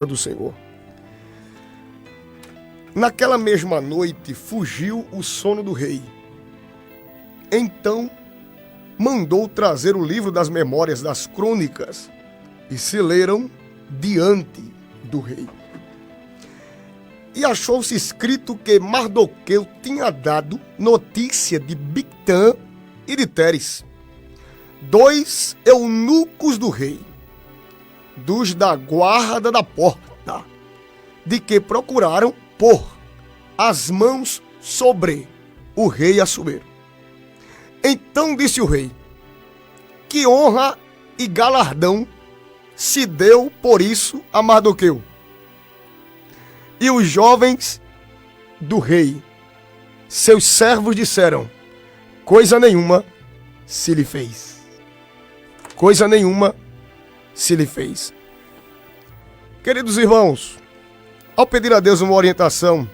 do Senhor. Naquela mesma noite fugiu o sono do rei. Então mandou trazer o livro das memórias das crônicas e se leram diante do rei. E achou-se escrito que Mardoqueu tinha dado notícia de Bigtã e de Teres, dois eunucos do rei, dos da guarda da porta, de que procuraram pôr as mãos sobre o rei Assuero. Então disse o rei: que honra e galardão se deu por isso a Mardoqueu. E os jovens do rei, seus servos, disseram: coisa nenhuma se lhe fez. Coisa nenhuma se lhe fez. Queridos irmãos, ao pedir a Deus uma orientação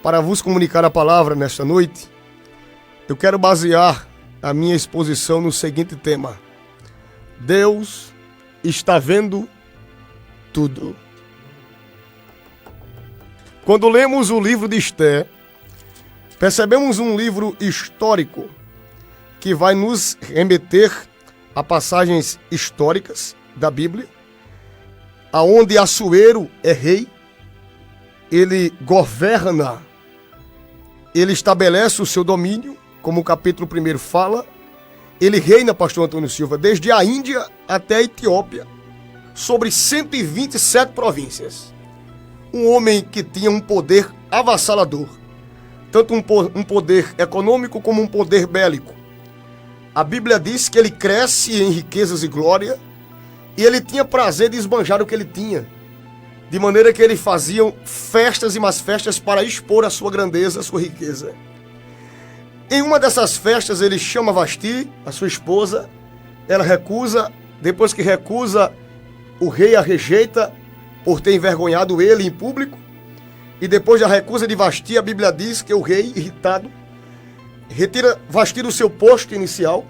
para vos comunicar a palavra nesta noite, eu quero basear a minha exposição no seguinte tema: Deus está vendo tudo. Quando lemos o livro de Esté, percebemos um livro histórico que vai nos remeter a passagens históricas da Bíblia, aonde Assuero é rei, ele governa, ele estabelece o seu domínio, como o capítulo 1 fala. Ele reina, pastor Antônio Silva, desde a Índia até a Etiópia, sobre 127 províncias. Um homem que tinha um poder avassalador, tanto um poder econômico como um poder bélico. A Bíblia diz que ele cresce em riquezas e glória, e ele tinha prazer de esbanjar o que ele tinha, de maneira que ele fazia festas e mais festas para expor a sua grandeza, a sua riqueza. Em uma dessas festas ele chama Vasti, a sua esposa, ela recusa, depois que recusa, o rei a rejeita por ter envergonhado ele em público, e depois da recusa de Vasti, a Bíblia diz que o rei, irritado, retira Vasti do seu posto inicial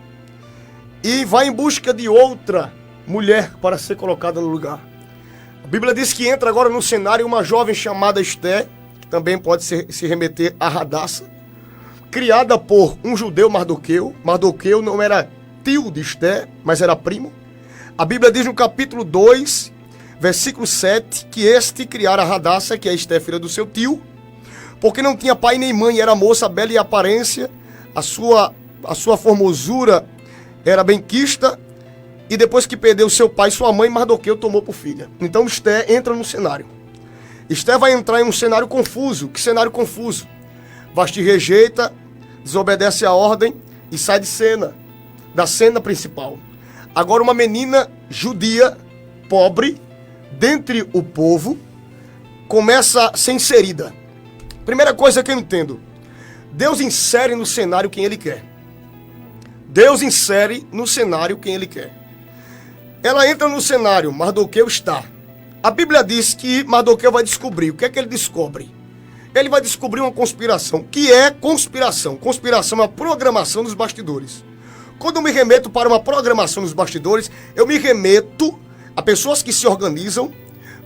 e vai em busca de outra mulher para ser colocada no lugar. A Bíblia diz que entra agora no cenário uma jovem chamada Esté, que também pode se remeter a Radassa, criada por um judeu, Mardoqueu. Mardoqueu não era tio de Esté, mas era primo. A Bíblia diz no capítulo 2, versículo 7, que este criara Radassa, que é Esté, filha do seu tio, porque não tinha pai nem mãe, era moça bela em aparência, a sua formosura era benquista, e depois que perdeu seu pai e sua mãe, Mardoqueu tomou por filha. Então Esté entra no cenário. Esté vai entrar em um cenário confuso. Que cenário confuso? Vasti rejeita, desobedece a ordem e sai de cena, da cena principal. Agora uma menina judia, pobre, dentre o povo, começa a ser inserida. Primeira coisa que eu entendo: Deus insere no cenário quem Ele quer. Deus insere no cenário quem Ele quer. Ela entra no cenário, Mardoqueu está. A Bíblia diz que Mardoqueu vai descobrir. O que é que ele descobre? Ele vai descobrir uma conspiração. Que é conspiração? Conspiração é a programação dos bastidores. Quando eu me remeto para uma programação dos bastidores, eu me remeto a pessoas que se organizam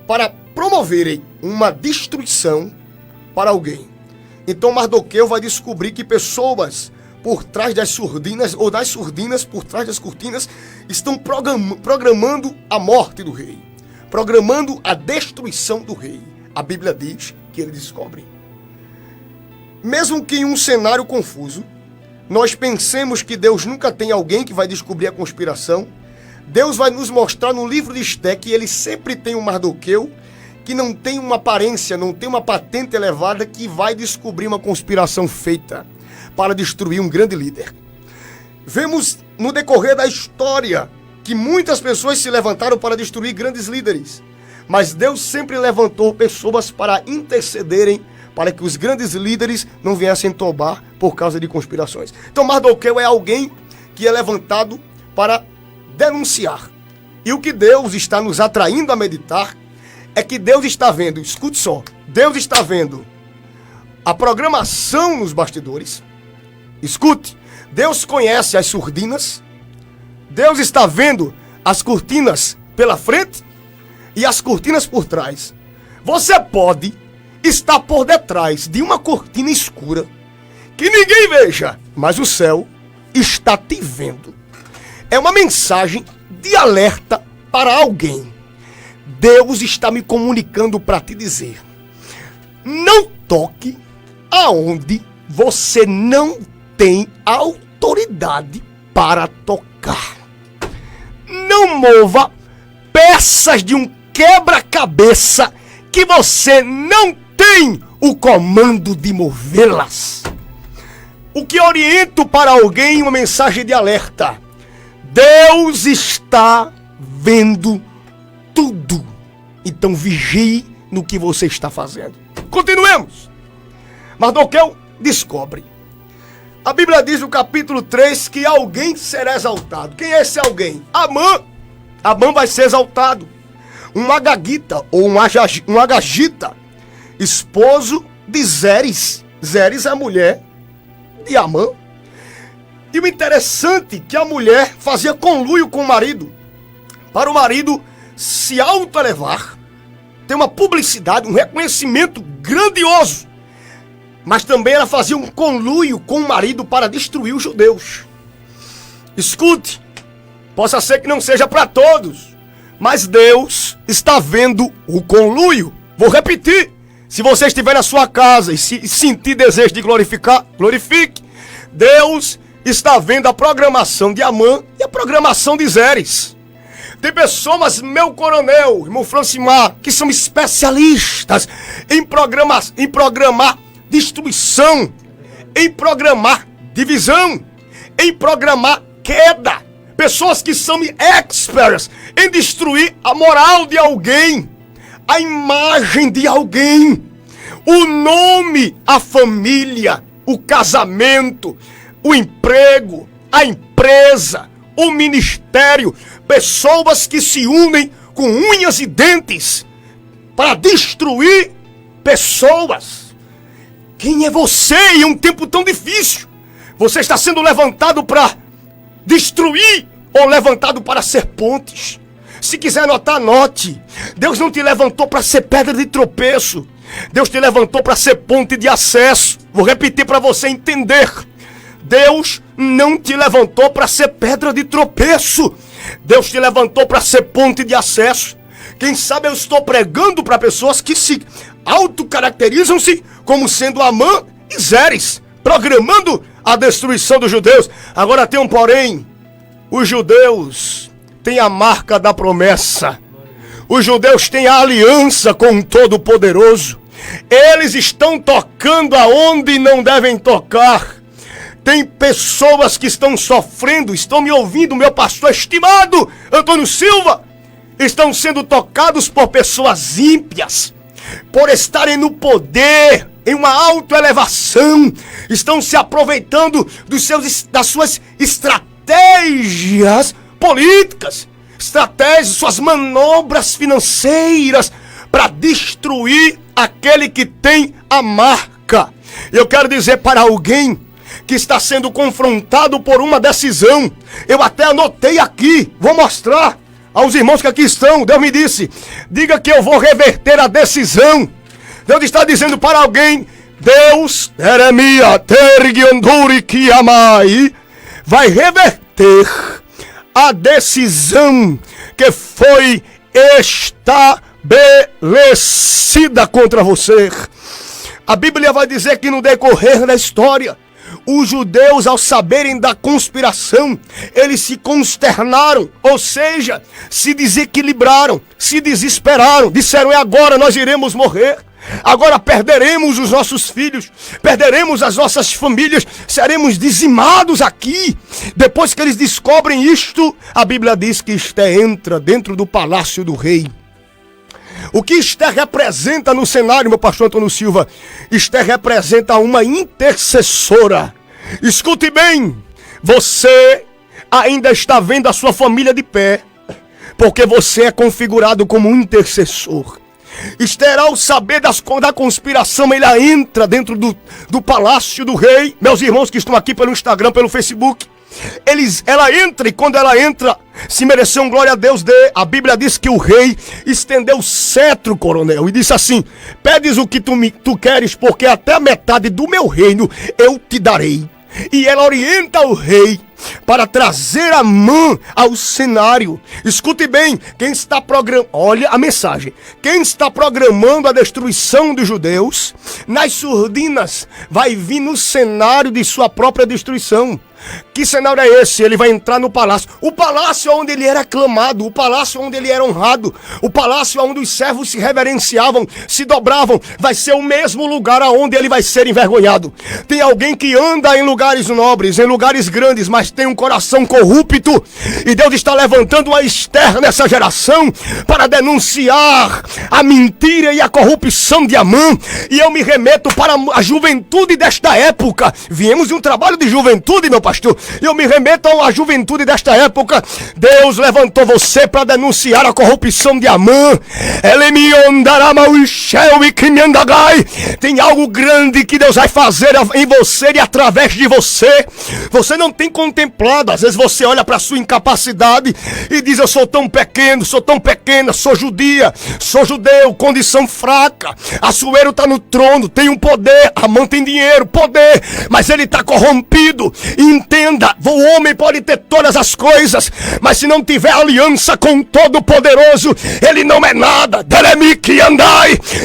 para promoverem uma destruição para alguém. Então Mardoqueu vai descobrir que pessoas por trás das surdinas, ou das surdinas por trás das cortinas, estão programando a morte do rei, programando a destruição do rei. A Bíblia diz que ele descobre. Mesmo que em um cenário confuso, nós pensemos que Deus nunca tem alguém que vai descobrir a conspiração, Deus vai nos mostrar no livro de Esté que ele sempre tem um Mardoqueu que não tem uma aparência, não tem uma patente elevada, que vai descobrir uma conspiração feita para destruir um grande líder. Vemos no decorrer da história que muitas pessoas se levantaram para destruir grandes líderes, mas Deus sempre levantou pessoas para intercederem para que os grandes líderes não viessem tombar por causa de conspirações. Então Mardoqueu é alguém que é levantado para denunciar. E o que Deus está nos atraindo a meditar é que Deus está vendo, escute só, Deus está vendo a programação nos bastidores. Escute, Deus conhece as surdinas, Deus está vendo as cortinas pela frente, e as cortinas por trás. Você pode estar por detrás de uma cortina escura que ninguém veja, mas o céu está te vendo. É uma mensagem de alerta para alguém. Deus está me comunicando para te dizer: não toque aonde você não tem autoridade para tocar. Não mova peças de um quebra-cabeça que você não tem o comando de movê-las. O que oriento para alguém uma mensagem de alerta: Deus está vendo tudo. Então vigie no que você está fazendo. Continuemos. Mardoqueu descobre. A Bíblia diz no capítulo 3 que alguém será exaltado. Quem é esse alguém? Amã. Amã vai ser exaltado. Um Agagita ou um Agagita, esposo de Zeres. Zeres é a mulher de Amã. E o interessante é que a mulher fazia conluio com o marido, para o marido se autoelevar, ter uma publicidade, um reconhecimento grandioso. Mas também ela fazia um conluio com o marido para destruir os judeus. Escute, possa ser que não seja para todos, mas Deus está vendo o conluio. Vou repetir: se você estiver na sua casa e sentir desejo de glorificar, glorifique. Deus está vendo a programação de Amã e a programação de Zeres. Tem pessoas, meu coronel, irmão Francimar, que são especialistas em programar destruição, em programar divisão, em programar queda. Pessoas que são experts em destruir a moral de alguém, a imagem de alguém, o nome, a família, o casamento, o emprego, a empresa, o ministério. Pessoas que se unem com unhas e dentes para destruir pessoas. Quem é você em um tempo tão difícil? Você está sendo levantado para destruir ou levantado para ser pontes? Se quiser anotar, anote. Deus não te levantou para ser pedra de tropeço. Deus te levantou para ser ponte de acesso. Vou repetir para você entender. Deus não te levantou para ser pedra de tropeço. Deus te levantou para ser ponte de acesso. Quem sabe eu estou pregando para pessoas que se autocaracterizam-se como sendo Amã e Zeres, programando a destruição dos judeus. Agora tem um porém: os judeus têm a marca da promessa. Os judeus têm a aliança com o Todo-Poderoso. Eles estão tocando aonde não devem tocar. Tem pessoas que estão sofrendo, estão me ouvindo, meu pastor estimado Antônio Silva, estão sendo tocados por pessoas ímpias, por estarem no poder, em uma autoelevação, estão se aproveitando das suas estratégias políticas, suas manobras financeiras, para destruir aquele que tem a marca. Eu quero dizer para alguém que está sendo confrontado por uma decisão, eu até anotei aqui, vou mostrar aos irmãos que aqui estão. Deus me disse: diga que eu vou reverter a decisão. Deus está dizendo para alguém: Deus, vai reverter a decisão que foi estabelecida contra você. A Bíblia vai dizer que no decorrer da história, os judeus, ao saberem da conspiração, eles se consternaram, ou seja, se desequilibraram, se desesperaram, disseram: é agora, nós iremos morrer, agora perderemos os nossos filhos, perderemos as nossas famílias, seremos dizimados aqui. Depois que eles descobrem isto, a Bíblia diz que Esté entra dentro do palácio do rei. O que Esté representa no cenário, meu pastor Antônio Silva? Esté representa uma intercessora. Escute bem, você ainda está vendo a sua família de pé, porque você é configurado como um intercessor. Esté, ao saber da conspiração, ele entra dentro do palácio do rei. Meus irmãos que estão aqui pelo Instagram, pelo Facebook, ela entra, e quando ela entra, se mereceu um glória a Deus dê. A Bíblia diz que o rei estendeu o cetro, coronel, e disse assim: pedes o que tu queres, porque até a metade do meu reino eu te darei. E ela orienta o rei para trazer Amã ao cenário. Escute bem, quem está programando, olha a mensagem, quem está programando a destruição dos judeus, nas surdinas, vai vir no cenário de sua própria destruição. Que cenário é esse? Ele vai entrar no palácio. O palácio onde ele era aclamado, o palácio onde ele era honrado, o palácio onde os servos se reverenciavam, se dobravam, vai ser o mesmo lugar aonde ele vai ser envergonhado. Tem alguém que anda em lugares nobres, em lugares grandes, mas tem um coração corrupto, e Deus está levantando uma Esther nessa geração para denunciar a mentira e a corrupção de Amã. E eu me remeto para a juventude desta época. Viemos de um trabalho de juventude, meu pastor. Eu me remeto à juventude desta época. Deus levantou você para denunciar a corrupção de Amã. Tem algo grande que Deus vai fazer em você e através de você. Você não tem contemplado. Às vezes você olha para a sua incapacidade e diz: eu sou tão pequeno, sou tão pequena, sou judia, sou judeu, condição fraca. Assuero está no trono, tem um poder. Amã tem dinheiro, poder, mas ele está corrompido. Entenda, o homem pode ter todas as coisas, mas se não tiver aliança com o Todo-Poderoso, ele não é nada.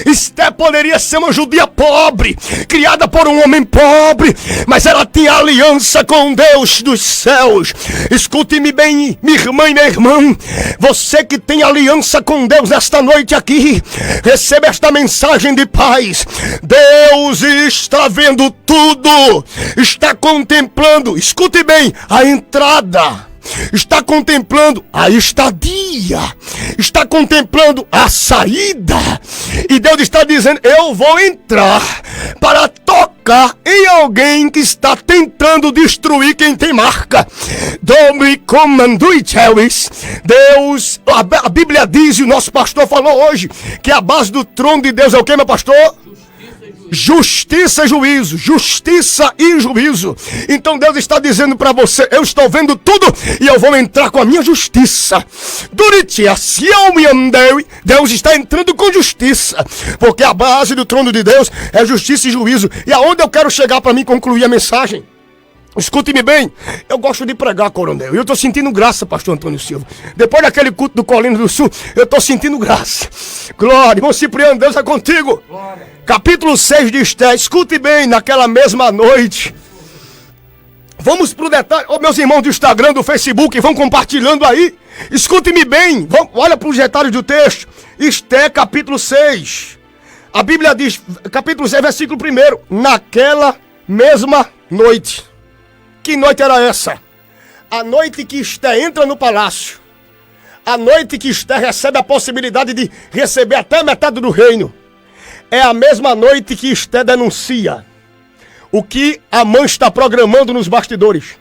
Esté poderia ser uma judia pobre, criada por um homem pobre, mas ela tinha aliança com Deus dos céus. Escute-me bem, minha irmã e meu irmão, você que tem aliança com Deus esta noite aqui, receba esta mensagem de paz. Deus está vendo tudo, está contemplando, escute bem, a entrada, está contemplando a estadia, está contemplando a saída, e Deus está dizendo: eu vou entrar para tocar em alguém que está tentando destruir quem tem marca. Deus, a Bíblia diz, e o nosso pastor falou hoje, que a base do trono de Deus é o que, meu pastor? Justiça e juízo, justiça e juízo. Então Deus está dizendo para você: eu estou vendo tudo e eu vou entrar com a minha justiça. Deus está entrando com justiça, porque a base do trono de Deus é justiça e juízo. E aonde eu quero chegar para mim concluir a mensagem? Escute-me bem, eu gosto de pregar, coronel, e eu estou sentindo graça, pastor Antônio Silva. Depois daquele culto do Colina do Sul, eu estou sentindo graça. Glória, irmão Cipriano, Deus é contigo. Glória. Capítulo 6 de Esther, escute bem, naquela mesma noite. Vamos para o detalhe, meus irmãos do Instagram, do Facebook, vão compartilhando aí. Escute-me bem, olha para os detalhes do texto. Esther, capítulo 6. A Bíblia diz, capítulo 6, versículo 1. Naquela mesma noite. Que noite era essa? A noite que Esther entra no palácio. A noite que Esther recebe a possibilidade de receber até metade do reino. É a mesma noite que Esther denuncia o que Amã está programando nos bastidores.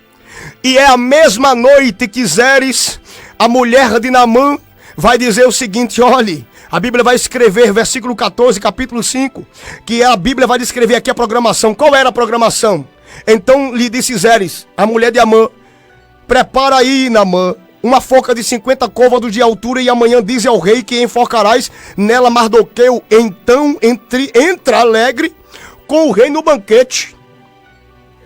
E é a mesma noite que Zeres, a mulher de Naamã, vai dizer o seguinte: olhe, a Bíblia vai escrever, versículo 14, capítulo 5, que a Bíblia vai descrever aqui a programação. Qual era a programação? Então lhe disse Zeres, a mulher de Amã: prepara aí, Naamã, uma forca de 50 côvados de altura, e amanhã diz ao rei que enforcarás nela Mardoqueu. Então entra alegre com o rei no banquete.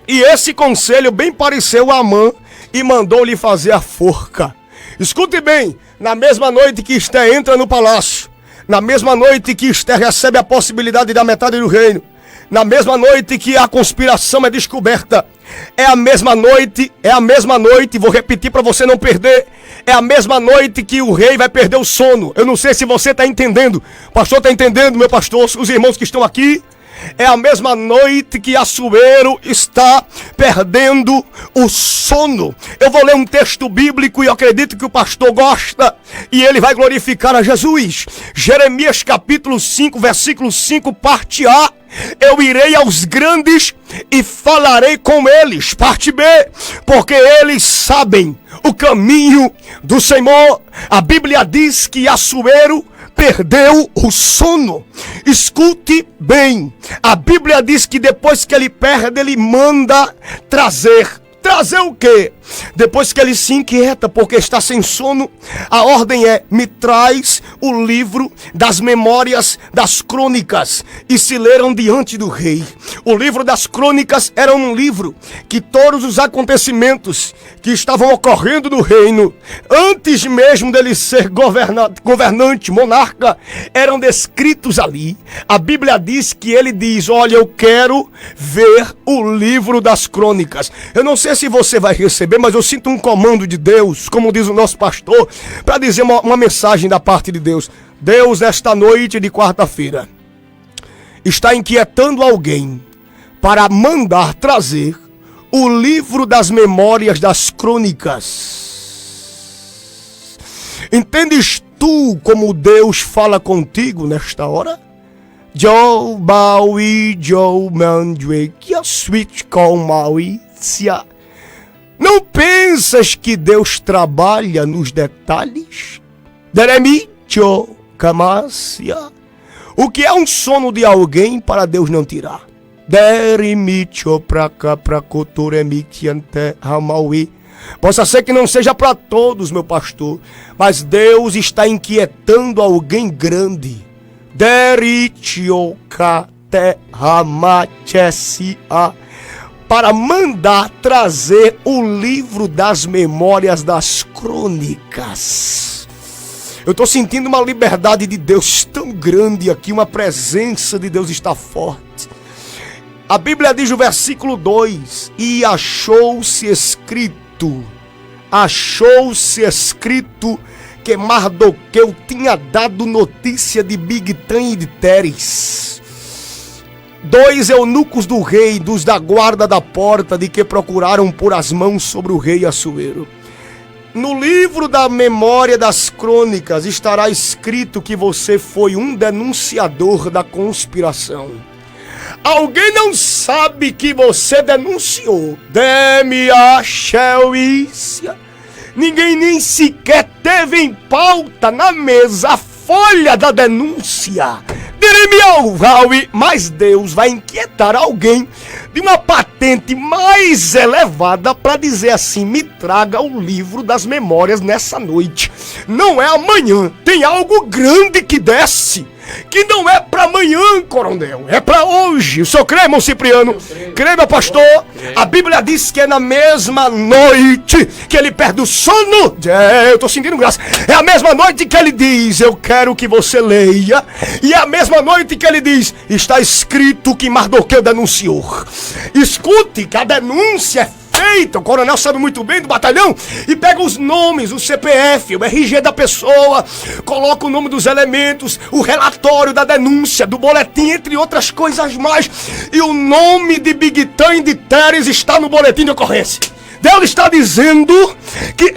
E esse conselho bem pareceu a Amã, e mandou-lhe fazer a forca. Escute bem, na mesma noite que Esther entra no palácio, na mesma noite que Esther recebe a possibilidade da metade do reino, na mesma noite que a conspiração é descoberta, é a mesma noite, vou repetir para você não perder, é a mesma noite que o rei vai perder o sono. Eu não sei se você está entendendo, o pastor está entendendo, meu pastor, os irmãos que estão aqui. É a mesma noite que Assuero está perdendo o sono. Eu vou ler um texto bíblico e eu acredito que o pastor gosta, e ele vai glorificar a Jesus. Jeremias capítulo 5, versículo 5, parte A. Eu irei aos grandes e falarei com eles, parte B, porque eles sabem o caminho do Senhor. A Bíblia diz que Assuero perdeu o sono. Escute bem, a Bíblia diz que depois que ele perde, ele manda trazer Trazer o quê? Depois que ele se inquieta porque está sem sono, a ordem é: me traz o livro das memórias das crônicas. E se leram diante do rei. O livro das crônicas era um livro que todos os acontecimentos que estavam ocorrendo no reino, antes mesmo dele ser governante, monarca, eram descritos ali. A Bíblia diz que ele diz: olha, eu quero ver o livro das crônicas. Eu não sei se você vai receber, mas eu sinto um comando de Deus, como diz o nosso pastor, para dizer uma mensagem da parte de Deus. Deus, nesta noite de quarta-feira, está inquietando alguém para mandar trazer o livro das memórias das crônicas. Entendes tu como Deus fala contigo nesta hora? Joe Maui, Joe Mandre, que a switch com Maui. Não pensas que Deus trabalha nos detalhes? Deremicho Kamasya. O que é um sono de alguém para Deus não tirar? Deremicho praka prakotoremikiante hamaui. Possa ser que não seja para todos, meu pastor, mas Deus está inquietando alguém grande. Dericho kate hamachesia. Para mandar trazer o livro das memórias das crônicas. Eu estou sentindo uma liberdade de Deus tão grande aqui, uma presença de Deus está forte. A Bíblia diz no versículo 2: e achou-se escrito que Mardoqueu tinha dado notícia de Bigtan e de Teres, 2 eunucos do rei, dos da guarda da porta, de que procuraram pôr as mãos sobre o rei Assuero. No livro da memória das crônicas estará escrito que você foi um denunciador da conspiração. Alguém não sabe que você denunciou. Ninguém nem sequer teve em pauta na mesa a folha da denúncia. Mas Deus vai inquietar alguém de uma patente mais elevada para dizer assim: me traga o livro das memórias nessa noite. Não é amanhã, tem algo grande que desce, que não é para amanhã, coronel, é para hoje. O senhor crê, irmão Cipriano? Crê, meu pastor? A Bíblia diz que é na mesma noite que ele perde o sono. Eu estou sentindo graça. É a mesma noite que ele diz: eu quero que você leia. E é a mesma noite que ele diz: está escrito que Mardoqueu denunciou. Escute que a denúncia é feita, o coronel sabe muito bem do batalhão, e pega os nomes, o CPF, o RG da pessoa, coloca o nome dos elementos, o relatório da denúncia, do boletim, entre outras coisas mais, e o nome de Bigtan e de Teres está no boletim de ocorrência. Deus está dizendo que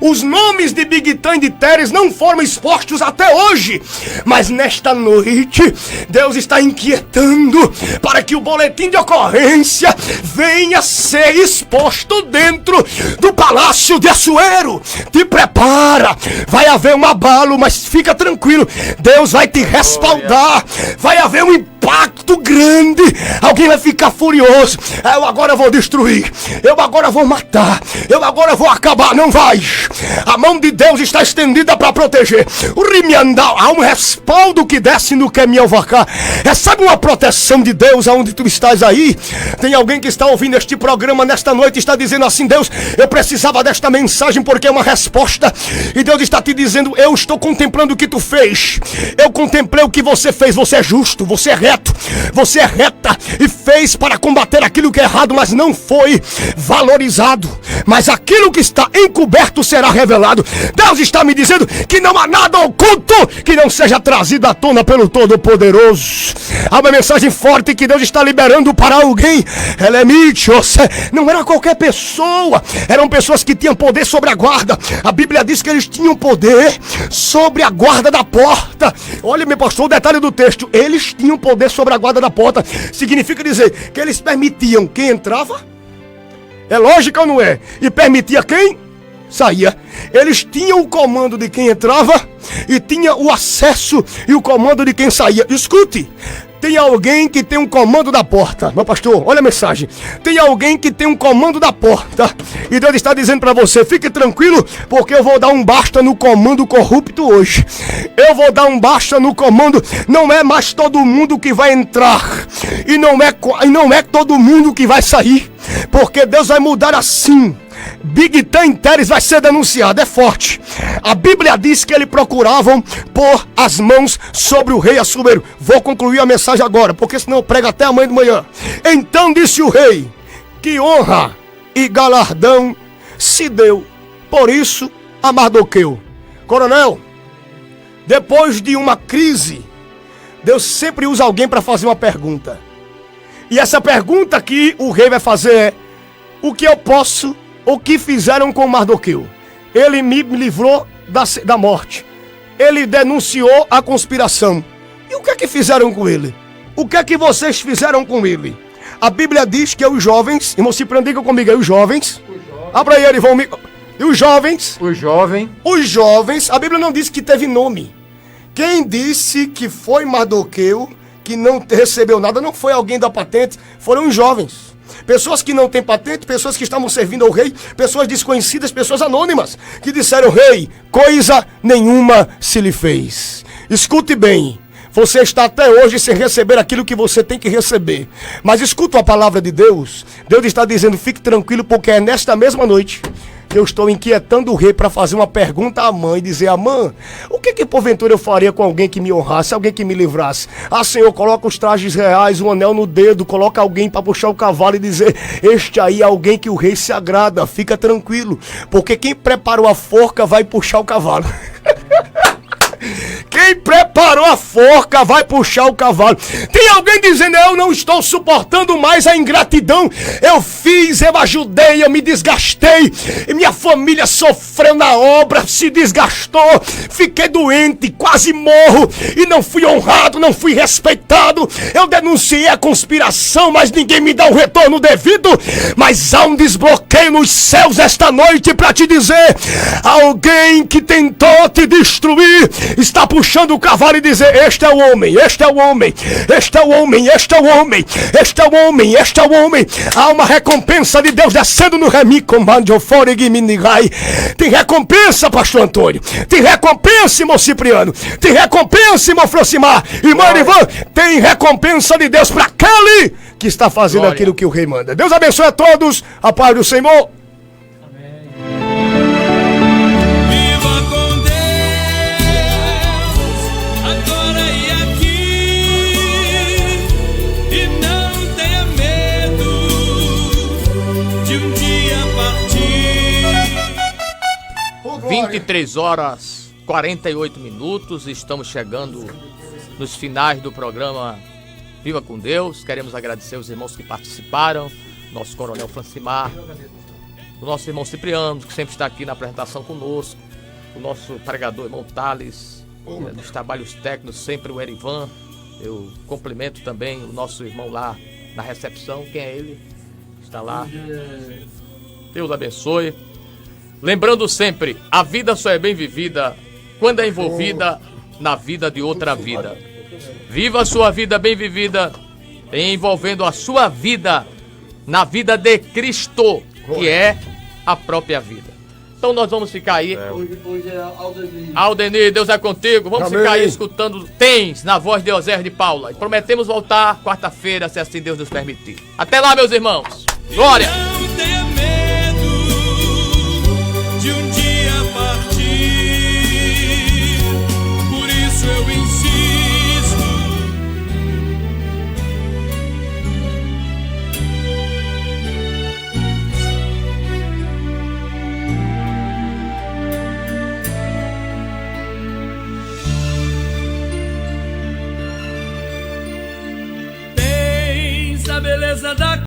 os nomes de Bigtan e de Teres não foram expostos até hoje, mas nesta noite Deus está inquietando para que o boletim de ocorrência venha ser exposto dentro do palácio de Assuero. Te prepara, vai haver um abalo, mas fica tranquilo, Deus vai te respaldar, vai haver um impacto grande, alguém vai ficar furioso. Eu agora vou destruir, eu agora vou matar, eu agora vou acabar. Não vai, a mão de Deus está estendida para proteger. O Rimiandal, há um respaldo que desce no Kemielvacá. Recebe uma proteção de Deus aonde tu estás aí. Tem alguém que está ouvindo este programa nesta noite e está dizendo assim: Deus, eu precisava desta mensagem porque é uma resposta. E Deus está te dizendo: eu estou contemplando o que tu fez, eu contemplei o que você fez. Você é justo, você é reto, você é reta e fez para combater aquilo que é errado, mas não foi valorizado. Mas aquilo que está encoberto será revelado. Deus está me dizendo que não há nada oculto que não seja trazido à tona pelo Todo-Poderoso. Há uma mensagem forte que Deus está liberando para alguém. Não era qualquer pessoa, eram pessoas que tinham poder sobre a guarda. A Bíblia diz que eles tinham poder sobre a guarda da porta. Olha, meu pastor, o detalhe do texto: eles tinham poder sobre a guarda da porta. Significa dizer que eles permitiam quem entrava, é lógico ou não é? E permitia quem saía. Eles tinham o comando de quem entrava e tinha o acesso e o comando de quem saía. Escute, Tem alguém que tem um comando da porta. Meu pastor, olha a mensagem. Tem alguém que tem um comando da porta. E Deus está dizendo para você, fique tranquilo, porque eu vou dar um basta no comando corrupto hoje. Eu vou dar um basta no comando. Não é mais todo mundo que vai entrar. E não é todo mundo que vai sair. Porque Deus vai mudar assim. Big Ten Teres vai ser denunciado, é forte. A Bíblia diz que eles procuravam pôr as mãos sobre o rei Assuero. Vou concluir a mensagem agora, porque senão eu prego até amanhã de manhã. Então disse o rei, que honra e galardão se deu por isso a Mardoqueu. Coronel, depois de uma crise, Deus sempre usa alguém para fazer uma pergunta. E essa pergunta que o rei vai fazer é: o que eu posso, o que fizeram com Mardoqueu? Ele me livrou da morte. Ele denunciou a conspiração. E o que é que fizeram com ele? O que é que vocês fizeram com ele? A Bíblia diz que os jovens, irmão Cipriano, diga comigo aí, os jovens. Abra aí, eles vão me... E os jovens? Os jovens, a Bíblia não diz que teve nome. Quem disse que foi Mardoqueu, que não recebeu nada, não foi alguém da patente, foram os jovens. Pessoas que não têm patente, pessoas que estavam servindo ao rei, pessoas desconhecidas, pessoas anônimas, que disseram: rei, coisa nenhuma se lhe fez. Escute bem, você está até hoje sem receber aquilo que você tem que receber. Mas escuta a palavra de Deus. Deus está dizendo: fique tranquilo, porque é nesta mesma noite que eu estou inquietando o rei para fazer uma pergunta à mãe e dizer: a mãe, o que porventura eu faria com alguém que me honrasse, alguém que me livrasse? Ah, Senhor, coloca os trajes reais, um anel no dedo, coloca alguém para puxar o cavalo e dizer: este aí é alguém que o rei se agrada, fica tranquilo, porque quem preparou a forca vai puxar o cavalo. Quem preparou a forca vai puxar o cavalo. Tem alguém dizendo: eu não estou suportando mais a ingratidão. Eu fiz, eu ajudei, eu me desgastei. E minha família sofreu na obra, se desgastou. Fiquei doente, quase morro. E não fui honrado, não fui respeitado. Eu denunciei a conspiração, mas ninguém me dá o retorno devido. Mas há um desbloqueio nos céus esta noite para te dizer: alguém que tentou te destruir está puxando o cavalo e dizer: este é o homem, este é o homem, este é o homem, este é o homem, este é o homem, este é o homem. Há uma recompensa de Deus descendo no Remico. Tem recompensa, pastor Antônio. Tem recompensa, irmão Cipriano. Tem recompensa, irmão Frocimar. Irmã Ivan, tem recompensa de Deus para aquele que está fazendo aquilo que o rei manda. Deus abençoe a todos. A paz do Senhor. E não tenha medo de um dia partir. 23 horas 48 minutos, estamos chegando nos finais do programa Viva com Deus. Queremos agradecer os irmãos que participaram, nosso coronel Francimar, o nosso irmão Cipriano, que sempre está aqui na apresentação conosco, o nosso pregador irmão Thales, dos trabalhos técnicos, sempre o Erivan. Eu cumprimento também o nosso irmão lá na recepção. Quem é ele? Está lá. Deus abençoe. Lembrando sempre, a vida só é bem vivida quando é envolvida na vida de outra vida. Viva a sua vida bem vivida, envolvendo a sua vida na vida de Cristo, que é a própria vida. Então nós vamos ficar aí. Hoje é Aldenir. Aldenir, Deus é contigo. Vamos ficar aí escutando Tens, na voz de Eusébio de Paula. E prometemos voltar quarta-feira, se assim Deus nos permitir. Até lá, meus irmãos. Glória! Não tenha medo de um dia partir. Por isso eu insisto. Tens a beleza da